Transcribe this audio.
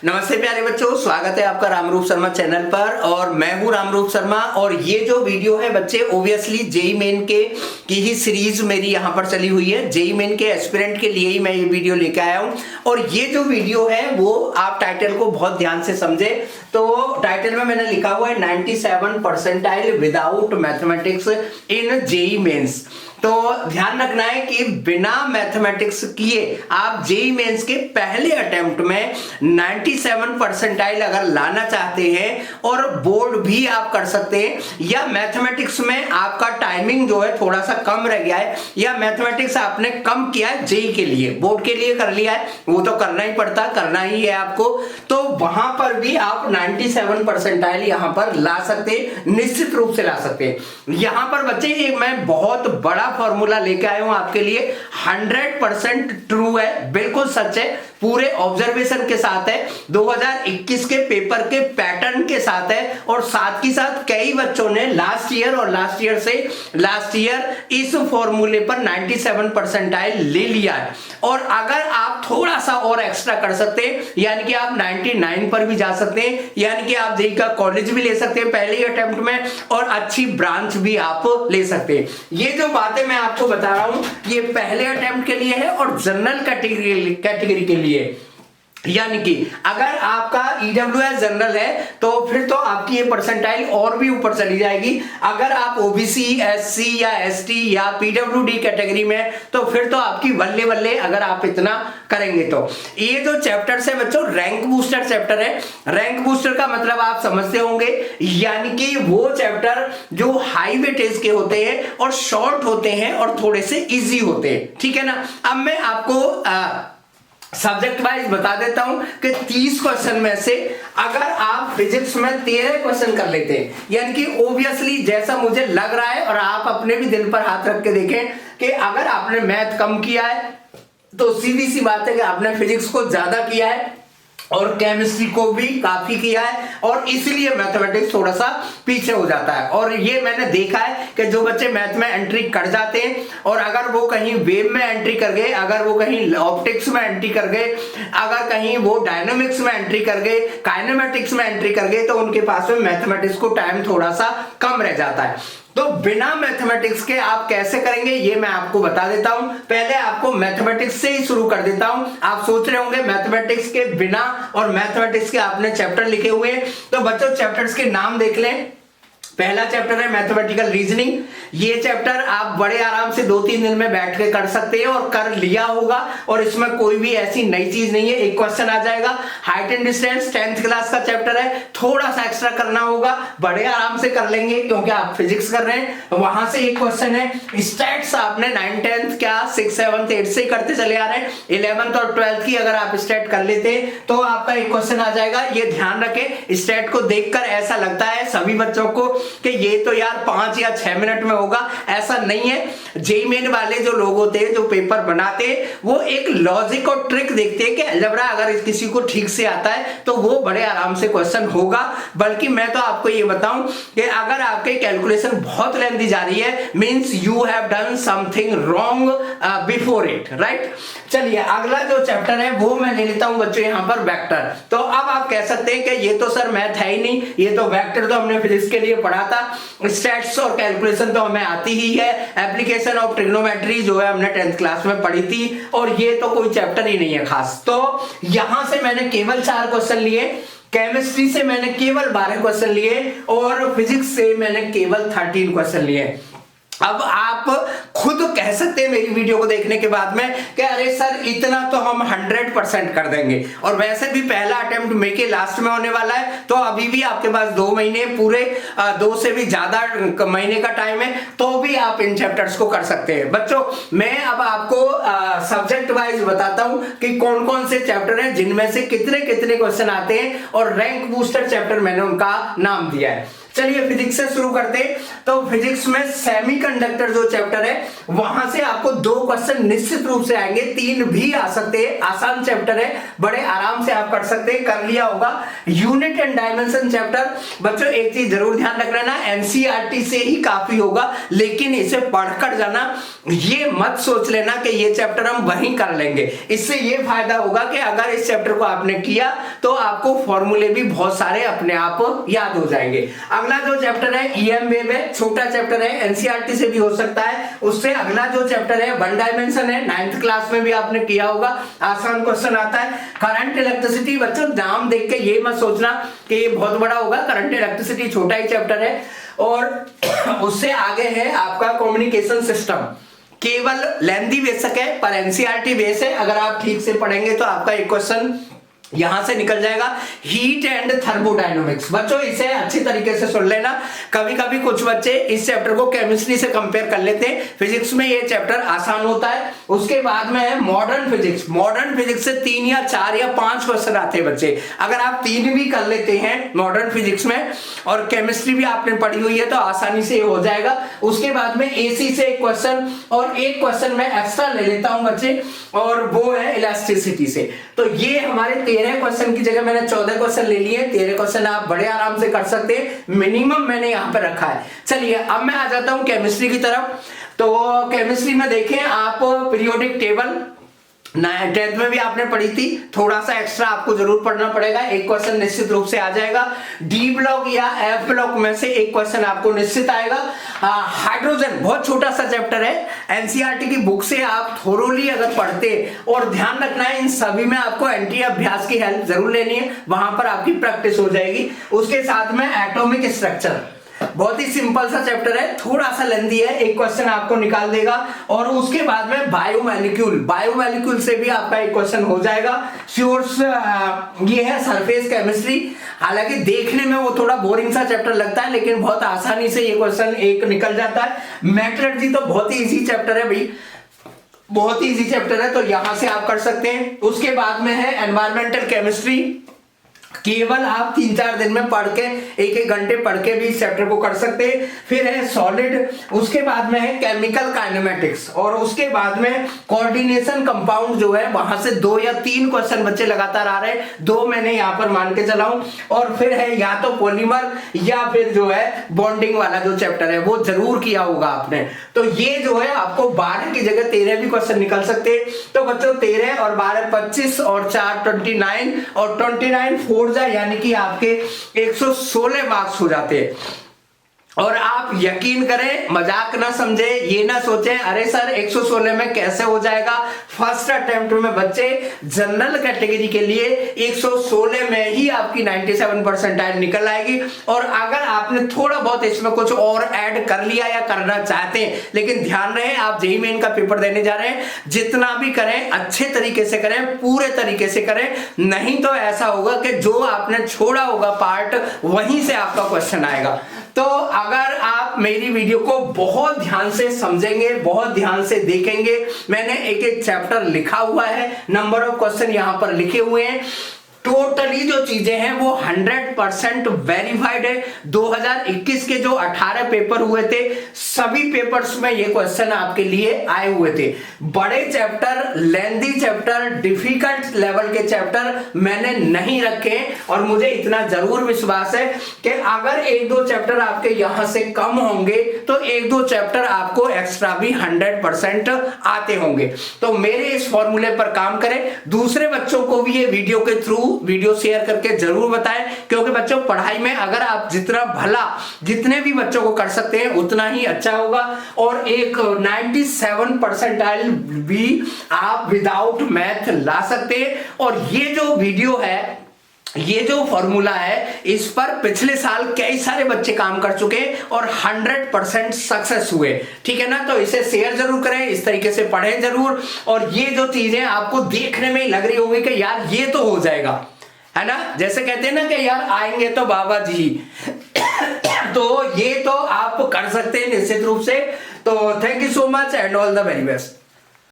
नमस्ते प्यारे बच्चों, स्वागत है आपका रामरूप शर्मा चैनल पर। और मैं हूं रामरूप शर्मा। और ये जो वीडियो है बच्चे, ओब्वियसली जेईई मेन के की ही सीरीज मेरी यहाँ पर चली हुई है। जेईई मेन के एस्पिरेंट के लिए ही मैं ये वीडियो लेके आया हूँ। और ये जो वीडियो है वो आप टाइटल को बहुत ध्यान से समझे। तो टाइटल में मैंने लिखा हुआ है 97 percentile without mathematics in JEE mains. तो ध्यान रखना है कि बिना मैथमेटिक्स किए आप जेईई मेंस के पहले अटेम्प्ट में 97 परसेंटाइल अगर लाना चाहते हैं और बोर्ड भी आप कर सकते हैं, या मैथमेटिक्स में आपका टाइमिंग जो है थोड़ा सा कम रह गया है, या मैथमेटिक्स आपने कम किया है जेईई के लिए, बोर्ड के लिए कर लिया है, वो तो करना ही पड़ता, करना ही है आपको, तो वहां पर भी आप 97 परसेंटाइल यहां पर ला सकते हैं, निश्चित रूप से ला सकते हैं। यहां पर बच्चे एक मैं बहुत बड़ा फॉर्मूला लेके आया हूं आपके लिए, 100% ट्रू है, बिल्कुल सच है, पूरे ऑब्जर्वेशन के साथ है, 2021 के पेपर के पैटर्न के साथ है। और साथ ही साथ कई बच्चों ने लास्ट ईयर इस फॉर्मूले पर 97 परसेंटाइल ले लिया है। और अगर आप थोड़ा सा और एक्स्ट्रा कर सकते हैं, यानी कि आप 99 पर भी जा सकते हैं, यानी कि आप जेईई का कॉलेज भी ले सकते हैं पहले ही अटेम्प्ट में, और अच्छी ब्रांच भी आप ले सकते हैं। ये जो बातें मैं आपको बता रहा हूं ये पहले अटेम्प्ट के लिए है और जनरल कैटेगरी के लिए। यानी कि अगर आपका ईडब्ल्यूएस जनरल है तो फिर तो आपकी ये परसेंटाइल और भी ऊपर चली जाएगी। अगर आप ओबीसी, एससी या एसटी या पीडब्ल्यूडी कैटेगरी में, तो फिर तो आपकी बल्ले बल्ले अगर आप इतना करेंगे तो। ये जो चैप्टर्स है बच्चों, रैंक बूस्टर चैप्टर है। रैंक बूस्टर का मतलब आप समझते होंगे, यानी कि वो चैप्टर जो हाई वेटेज के होते हैं और शॉर्ट होते हैं और थोड़े से इजी होते हैं, ठीक है ना। अब मैं आपको सब्जेक्ट वाइज बता देता हूं कि 30 क्वेश्चन में से अगर आप फिजिक्स में 13 क्वेश्चन कर लेते हैं, यानी कि ओब्वियसली जैसा मुझे लग रहा है, और आप अपने भी दिल पर हाथ रख के देखें कि अगर आपने मैथ कम किया है तो सीधी सी बात है कि आपने फिजिक्स को ज्यादा किया है और केमिस्ट्री को भी काफी किया है, और इसलिए मैथमेटिक्स थोड़ा सा पीछे हो जाता है। और ये मैंने देखा है कि जो बच्चे मैथ में एंट्री कर जाते हैं और अगर वो कहीं वेव में एंट्री कर गए, अगर वो कहीं ऑप्टिक्स में एंट्री कर गए, अगर कहीं वो डायनामिक्स में एंट्री कर गए, काइनेमेटिक्स में एंट्री कर गए, तो उनके पास में मैथमेटिक्स को टाइम थोड़ा सा कम रह जाता है। तो बिना मैथमेटिक्स के आप कैसे करेंगे ये मैं आपको बता देता हूं। पहले आपको मैथमेटिक्स से ही शुरू कर देता हूं। आप सोच रहे होंगे मैथमेटिक्स के बिना और मैथमेटिक्स के आपने चैप्टर लिखे हुए हैं, तो बच्चों चैप्टर्स के नाम देख लें। पहला चैप्टर है मैथमेटिकल रीजनिंग। ये चैप्टर आप बड़े आराम से 2-3 दिन में बैठ के कर सकते हैं और कर लिया होगा, और इसमें कोई भी ऐसी नई चीज नहीं है। एक क्वेश्चन आ जाएगा। Height and distance 10th class का चैप्टर है, थोड़ा सा एक्स्ट्रा करना होगा, बड़े आराम से कर लेंगे क्योंकि आप फिजिक्स कर रहे हैं। वहां से एक क्वेश्चन है। स्टैट्स आपने 9th 10th क्या 6th 7th 8th से करते चले आ रहे हैं, 11th और 12th की अगर आप स्टैट कर लेते हैं तो आपका एक क्वेश्चन आ जाएगा। ये ध्यान रखें, स्टैट को देखकर ऐसा लगता है सभी बच्चों को कि ये तो यार 5 या 6 मिनट में होगा, ऐसा नहीं है। जेईई मेन वाले जो लोग होते हैं, जो पेपर बनाते हैं, वो एक लॉजिक और ट्रिक देखते हैं कि अलजेब्रा अगर किसी को ठीक से आता है तो वो बड़े आराम से क्वेश्चन होगा। बल्कि मैं तो आपको ये बताऊं कि अगर आपके कैलकुलेशन बहुत लेंथी जा रही है, means you have done something wrong before it, right. चलिए अगला जो चैप्टर है वो मैं ले लेता हूं बच्चों यहां पर वेक्टर। तो अब आप कह सकते हैं कि ये तो सर मैथ है ही नहीं, ये तो वेक्टर तो हमने फिजिक्स के लिए पढ़ा था, स्टैट्स और कैलकुलेशन तो हमें आती ही है, एप्लीकेशन ऑफ ट्रिग्नोमेट्री जो है हमने 10th क्लास में पढ़ी थी, और ये तो कोई चैप्टर ही नहीं है खास। तो यहां से मैंने केवल 4 क्वेश्चन लिए, केमिस्ट्री से मैंने केवल 12 क्वेश्चन लिए, और फिजिक्स से मैंने केवल 13 क्वेश्चन लिए। अब आप खुद कह सकते हैं मेरी वीडियो को देखने के बाद में कि अरे सर इतना तो हम 100% कर देंगे, और वैसे भी पहला अटेम्प्ट मई के लास्ट में होने वाला है, तो अभी भी आपके पास 2 महीने पूरे 2 से भी ज्यादा महीने का टाइम है, तो भी आप इन चैप्टर्स को कर सकते हैं। बच्चों मैं अब आपको सब्जेक्ट वाइज बताता हूं कि कौन कौन से चैप्टर हैं, जिनमें से कितने कितने क्वेश्चन आते हैं, और रैंक बूस्टर चैप्टर मैंने उनका नाम दिया है। चलिए फिजिक्स से शुरू करते हैं। तो फिजिक्स में सेमीकंडक्टर जो चैप्टर है वहां से आपको 2 क्वेश्चन निश्चित रूप से आएंगे, 3 भी आ सकते हैं। आसान चैप्टर है, बड़े आराम से आप कर सकते हैं, कर लिया होगा। यूनिट एंड डायमेंशन चैप्टर बच्चों एक चीज जरूर ध्यान रख लेना, एनसीईआरटी से ही काफी होगा, लेकिन इसे पढ़कर जाना, ये मत सोच लेना कि ये चैप्टर हम वहीं कर लेंगे। इससे ये फायदा होगा कि अगर इस चैप्टर को आपने किया तो आपको फॉर्मूले भी बहुत सारे अपने आप याद हो जाएंगे। अगला जो चैप्टर है ईएम वेव है, छोटा चैप्टर है, एनसीईआरटी से भी हो सकता है। उससे अगला जो चैप्टर है 1 डायमेंशन है, 9th क्लास में भी आपने किया होगा, आसान क्वेश्चन आता है। करंट इलेक्ट्रिसिटी बच्चों नाम देख के ये मत सोचना कि ये बहुत बड़ा होगा, करंट इलेक्ट्रिसिटी छोटा ही चैप्टर है। और उससे आगे है आपका कम्युनिकेशन सिस्टम, केवल लेंथी बेसिक है पर एनसीईआरटी बेस है। अगर आप ठीक से पढ़ेंगे तो आपका एक क्वेश्चन यहां से निकल जाएगा, हीट एंड थर्मोडायनामिक्स। बच्चों इसे अच्छी तरीके से सुन लेना, कभी कभी कुछ बच्चे इस चैप्टर को केमिस्ट्री से कंपेयर कर लेते हैं, फिजिक्स में ये चैप्टर आसान होता है। उसके बाद में है मॉडर्न फिजिक्स, मॉडर्न फिजिक्स से 3 या 4 या 5 क्वेश्चन आते हैं बच्चे। अगर आप 3 भी कर लेते हैं मॉडर्न फिजिक्स में और केमिस्ट्री भी आपने पढ़ी हुई है तो आसानी से हो जाएगा। उसके बाद में एसी से एक क्वेश्चन और एक क्वेश्चन मैं एक्स्ट्रा ले लेता हूं बच्चे, और वो है इलास्टिसिटी से। तो ये हमारे 13 क्वेश्चन की जगह मैंने 14 क्वेश्चन ले लिए, 13 क्वेश्चन आप बड़े आराम से कर सकते हैं, मिनिमम मैंने यहां पर रखा है। चलिए अब मैं आ जाता हूं केमिस्ट्री की तरफ। तो केमिस्ट्री में देखें आप पीरियोडिक टेबल 10th में भी आपने पढ़ी थी, थोड़ा सा एक्स्ट्रा आपको जरूर पढ़ना पड़ेगा, एक क्वेश्चन निश्चित रूप से आ जाएगा। डी ब्लॉक या एफ ब्लॉक में से एक क्वेश्चन आपको निश्चित आएगा। हाइड्रोजन बहुत छोटा सा चैप्टर है, एनसीईआरटी की बुक से आप थोरोली अगर पढ़ते, और ध्यान रखना है इन सभी में आपको एंटी अभ्यास की हेल्प जरूर लेनी है, वहां पर आपकी प्रैक्टिस हो जाएगी। उसके साथ में एटॉमिक स्ट्रक्चर बहुत ही सिंपल सा चैप्टर है, थोड़ा सा लेंथी है, एक क्वेश्चन आपको निकाल देगा। और उसके बाद में बायोमोलिक्यूल, बायोमोलिक्यूल से भी आपका एक क्वेश्चन हो जाएगा। सोर्स ये है सरफेस केमिस्ट्री, हालांकि देखने में वो थोड़ा बोरिंग सा चैप्टर लगता है लेकिन बहुत आसानी से ये क्वेश्चन एक निकल जाता है। मेटलर्जी तो बहुत ही इजी चैप्टर है भाई, बहुत ही इजी चैप्टर है, तो यहां से आप कर सकते हैं। उसके बाद में है एनवायरमेंटल केमिस्ट्री, केवल आप 3-4 दिन में पढ़ के 1-1 घंटे पढ़ के भी इस चैप्टर को कर सकते हैं। फिर है सॉलिड, उसके बाद में है केमिकल काइनेमेटिक्स, और उसके बाद में कोऑर्डिनेशन कंपाउंड जो है वहां से 2 या 3 क्वेश्चन बच्चे लगातार आ रहे हैं, 2 मैंने यहां पर मान के चलाऊं। और फिर है या तो पॉलीमर या फिर जो है बॉन्डिंग वाला जो चैप्टर है वो जरूर किया होगा आपने। तो ये जो है आपको 12 की जगह 13 भी क्वेश्चन निकल सकते हैं। तो बच्चों 13 और 12 25 और 4 29 और 29 4 यानी कि आपके 116 मार्क्स हो जाते हैं। और आप यकीन करें, मजाक ना समझे, ये ना सोचें अरे सर 116 में कैसे हो जाएगा। फर्स्ट अटेम्प्ट में बच्चे जनरल कैटेगरी के लिए 116 में ही आपकी 97 परसेंटाइल निकल आएगी। और अगर आपने थोड़ा बहुत इसमें कुछ और ऐड कर लिया या करना चाहते हैं, लेकिन ध्यान रहे आप जेईई मेन का पेपर देने जा रहे हैं, जितना भी करें अच्छे तरीके से करें, पूरे तरीके से करें, नहीं तो ऐसा होगा कि जो आपने छोड़ा होगा पार्ट वहीं से आपका क्वेश्चन आएगा। तो अगर आप मेरी वीडियो को बहुत ध्यान से समझेंगे, बहुत ध्यान से देखेंगे, मैंने एक एक चैप्टर लिखा हुआ है, नंबर ऑफ क्वेश्चन यहां पर लिखे हुए हैं, टोटली जो चीजें हैं वो 100% वेरीफाइड है। 2021 के जो 18 पेपर हुए थे सभी पेपर्स में ये क्वेश्चन आपके लिए आए हुए थे। बड़े chapter, lengthy chapter, difficult level के चैप्टर मैंने नहीं रखे, और मुझे इतना जरूर विश्वास है कि अगर 1-2 चैप्टर आपके यहां से कम होंगे तो 1-2 चैप्टर आपको एक्स्ट्रा भी 100% आते होंगे। तो मेरे इस फॉर्मूले पर काम करें, दूसरे बच्चों को भी ये वीडियो के थ्रू वीडियो शेयर करके जरूर बताएं, क्योंकि बच्चों पढ़ाई में अगर आप जितना भला जितने भी बच्चों को कर सकते हैं उतना ही अच्छा होगा। और एक 97 परसेंटाइल भी आप विदाउट मैथ ला सकते हैं। और ये जो वीडियो है, ये जो फॉर्मूला है, इस पर पिछले साल कई सारे बच्चे काम कर चुके और 100% सक्सेस हुए, ठीक है ना। तो इसे शेयर जरूर करें, इस तरीके से पढ़ें जरूर। और ये जो चीजें आपको देखने में लग रही होंगी कि यार ये तो हो जाएगा, है ना, जैसे कहते हैं ना कि यार आएंगे तो बाबा जी तो ये तो आप कर सकते हैं निश्चित रूप से। तो thank you so much and all the very best.